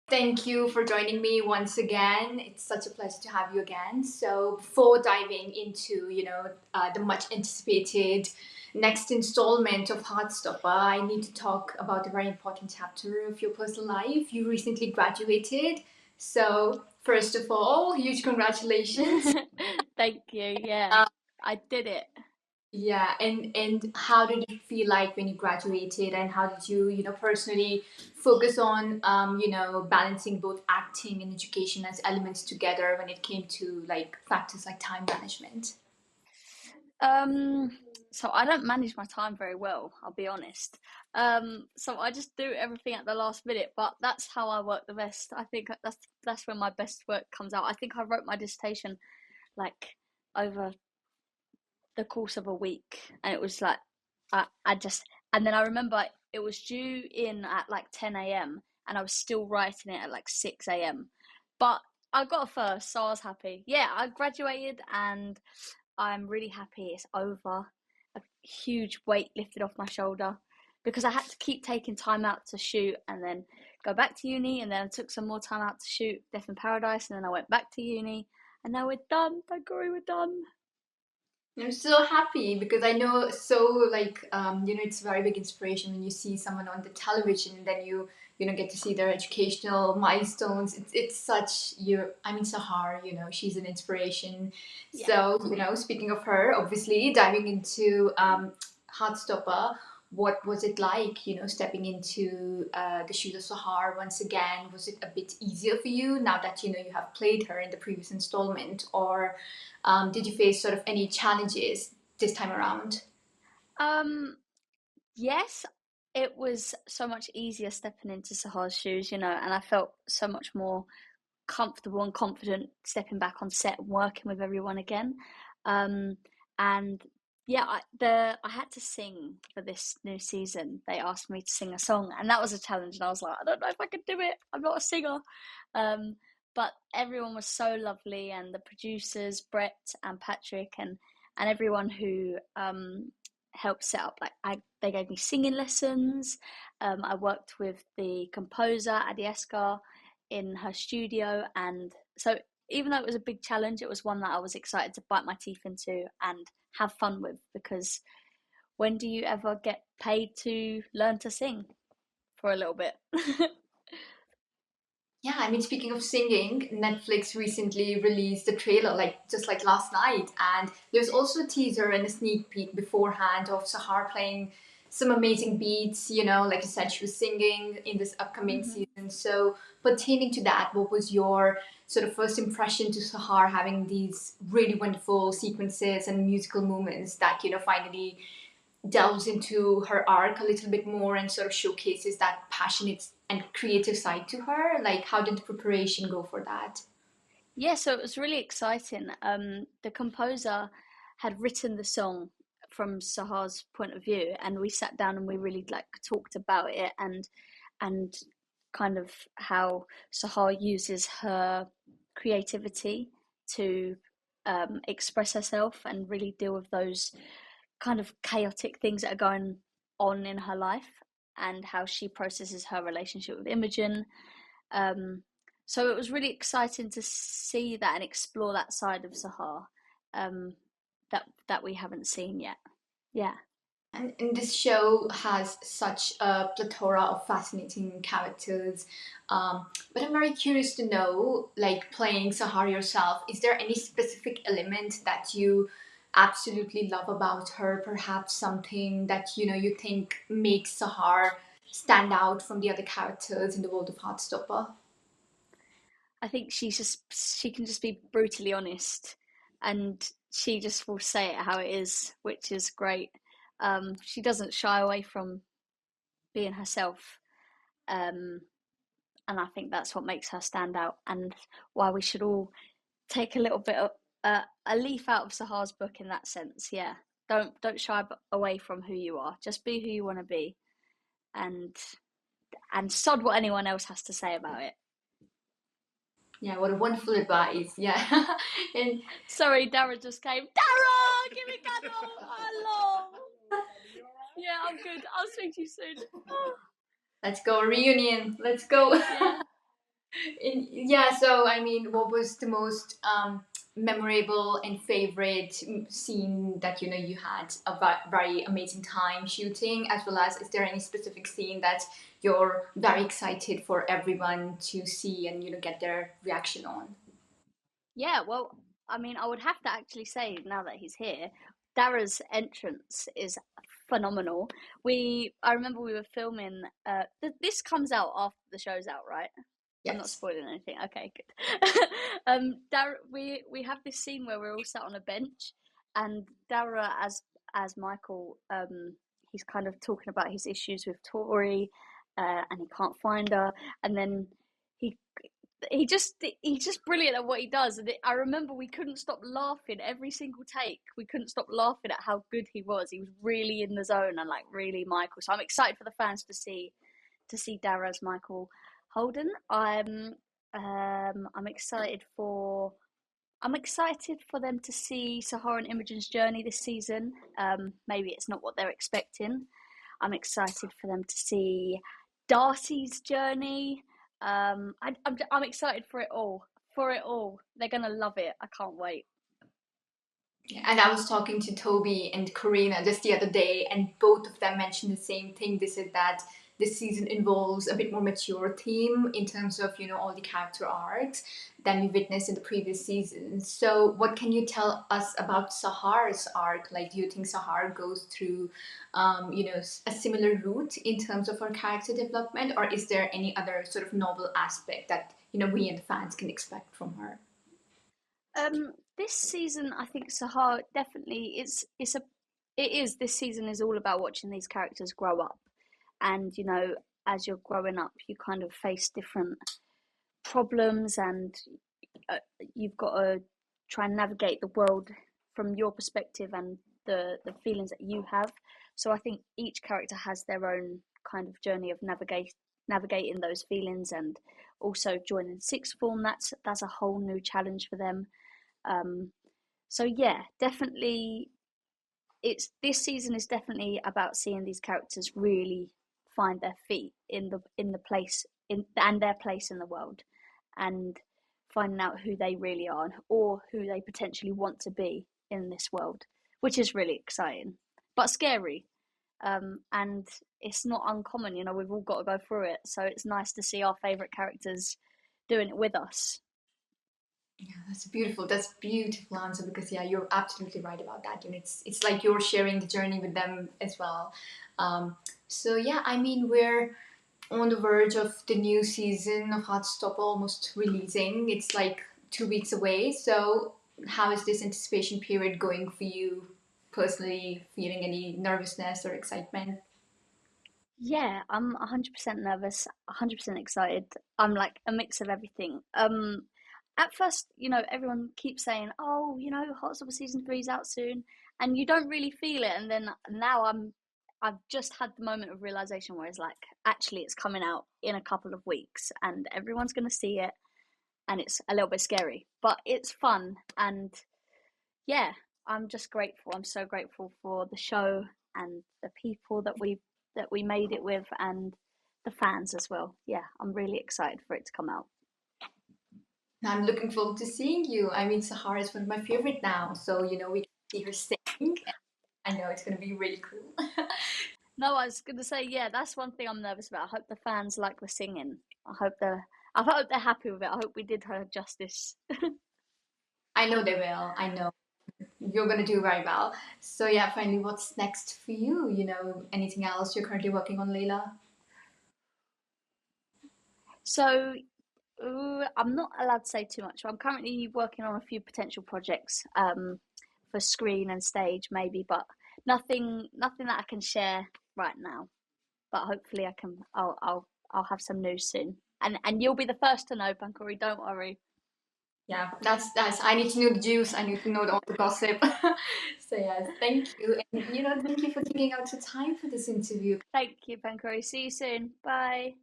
Thank you for joining me once again. It's such a pleasure to have you again. So, before diving into, the much anticipated next installment of Heartstopper, I need to talk about a very important chapter of your personal life. You recently graduated. So, first of all, huge congratulations. Thank you. Yeah, I did it. Yeah, and how did it feel like when you graduated, and how did you, personally focus on, balancing both acting and education as elements together when it came to like factors like time management? Um, so I don't manage my time very well, I'll be honest. So I just do everything at the last minute, but that's how I work the best. I think that's when my best work comes out. I think I wrote my dissertation like over the course of a week, and it was like I just and then I remember it was due in at like 10 a.m. and I was still writing it at like 6 a.m. But I got a first, so I was happy. Yeah, I graduated and I'm really happy it's over. A huge weight lifted off my shoulder because I had to keep taking time out to shoot and then go back to uni, and then I took some more time out to shoot Death in Paradise, and then I went back to uni, and now we're done. Thank God we're done. I'm so happy because I know so like it's a very big inspiration when you see someone on the television and then you get to see their educational milestones. It's such you. I mean Sahar, she's an inspiration. Yeah. So speaking of her, obviously diving into Heartstopper, what was it like? Stepping into the shoes of Sahar once again. Was it a bit easier for you now that you have played her in the previous installment, or did you face sort of any challenges this time around? Um, yes, it was so much easier stepping into Sahar's shoes, and I felt so much more comfortable and confident stepping back on set and working with everyone again. Um, and yeah, I had to sing for this new season. They asked me to sing a song, and that was a challenge. And I was like, I don't know if I could do it. I'm not a singer. Um, but everyone was so lovely, and the producers, Brett and Patrick, and everyone who helped set up. They gave me singing lessons. I worked with the composer Adieska in her studio, and so even though it was a big challenge, it was one that I was excited to bite my teeth into and have fun with, because when do you ever get paid to learn to sing for a little bit? Yeah, I mean, speaking of singing, Netflix recently released the trailer, like just like last night, and there's also a teaser and a sneak peek beforehand of Sahar playing some amazing beats. Like you said, she was singing in this upcoming Mhm. season. So, pertaining to that, what was your sort of first impression to Sahar having these really wonderful sequences and musical moments that finally delves into her arc a little bit more and sort of showcases that passionate and creative side to her? Like, how did the preparation go for that? Yeah, so it was really exciting. The composer had written the song from Sahar's point of view, and we sat down and we really like talked about it, and kind of how Sahar uses her creativity to express herself and really deal with those kind of chaotic things that are going on in her life, and how she processes her relationship with Imogen. Um, so it was really exciting to see that and explore that side of Sahar, um, that we haven't seen yet. Yeah. And this show has such a plethora of fascinating characters. But I'm very curious to know, like playing Sahar yourself, is there any specific element that you absolutely love about her? Perhaps something that you think makes Sahar stand out from the other characters in the world of Heartstopper? I think she can just be brutally honest, and she just will say it how it is, which is great. She doesn't shy away from being herself, um, and I think that's what makes her stand out, and why we should all take a little bit of a leaf out of Sahar's book in that sense. Yeah, don't shy away from who you are. Just be who you want to be, and sod what anyone else has to say about it. Yeah, what a wonderful advice. Yeah. And Sorry, Dara just came. Dara, give me cuddle. Hello. Yeah, I'm good. I'll speak to you soon. let's go reunion. Let's go. Yeah. Yeah, so I mean, what was the most memorable and favorite scene that you had a very amazing time shooting, as well as is there any specific scene that you're very excited for everyone to see and get their reaction on? Yeah, well, I mean, I would have to actually say now that he's here, Dara's entrance is phenomenal. I remember we were filming. This comes out after the show's out, right? I'm not Yes. spoiling anything. Okay, good. Dara, we have this scene where we're all sat on a bench, and Dara as Michael, he's kind of talking about his issues with Tori, and he can't find her, and then he he's just brilliant at what he does. And I remember we couldn't stop laughing every single take. We couldn't stop laughing at how good he was. He was really in the zone and like really Michael. So I'm excited for the fans to see Dara as Michael Holden. I'm excited for them to see Sahar and Imogen's journey this season. Maybe it's not what they're expecting. I'm excited for them to see Darcy's journey. I'm excited for it all. For it all, they're gonna love it. I can't wait. And I was talking to Toby and Karina just the other day, and both of them mentioned the same thing. They said that this season involves a bit more mature theme in terms of all the character arcs than we witnessed in the previous seasons. So, what can you tell us about Sahar's arc? Like, do you think Sahar goes through, a similar route in terms of her character development, or is there any other sort of novel aspect that we and the fans can expect from her? This season, I think Sahar definitely it is this season is all about watching these characters grow up, and as you're growing up, you kind of face different problems, and you've got to try and navigate the world from your perspective and the feelings that you have. So I think each character has their own kind of journey of navigating those feelings, and also joining sixth form. That's a whole new challenge for them. Um, so yeah, definitely, it's this season is definitely about seeing these characters really find their feet in the place in and their place in the world, and finding out who they really are or who they potentially want to be in this world, which is really exciting but scary. And it's not uncommon, we've all got to go through it, so it's nice to see our favorite characters doing it with us. Yeah, that's beautiful. That's a beautiful answer because yeah, you're absolutely right about that. It's like you're sharing the journey with them as well. So yeah, I mean we're on the verge of the new season of Heartstopper almost releasing. It's like 2 weeks away. So how is this anticipation period going for you personally? Feeling any nervousness or excitement? Yeah, I'm 100% nervous, 100% excited. I'm like a mix of everything. At first, everyone keeps saying, "Oh, Heartstopper season three's out soon," and you don't really feel it. And then now I've just had the moment of realization where it's like, actually, it's coming out in a couple of weeks, and everyone's gonna see it, and it's a little bit scary, but it's fun. And yeah, I'm just grateful. I'm so grateful for the show and the people that we made it with, and the fans as well. Yeah, I'm really excited for it to come out. I'm looking forward to seeing you. I mean, Sahara is one of my favorite now, so we can see her sing. And I know it's going to be really cool. No, I was gonna say, yeah, that's one thing I'm nervous about. I hope the fans like the singing. I hope they're happy with it. I hope we did her justice. I know they will. I know you're going to do very well. So yeah, finally, what's next for you? Anything else you're currently working on, Leila? So I'm not allowed to say too much. I'm currently working on a few potential projects, for screen and stage maybe, but nothing that I can share right now. But hopefully I can. I'll have some news soon, and you'll be the first to know, Pankori. Don't worry. Yeah, that's. I need to know the juice. I need to know all the gossip. So yes, thank you, and thank you for taking out the time for this interview. Thank you, Pankori. See you soon. Bye.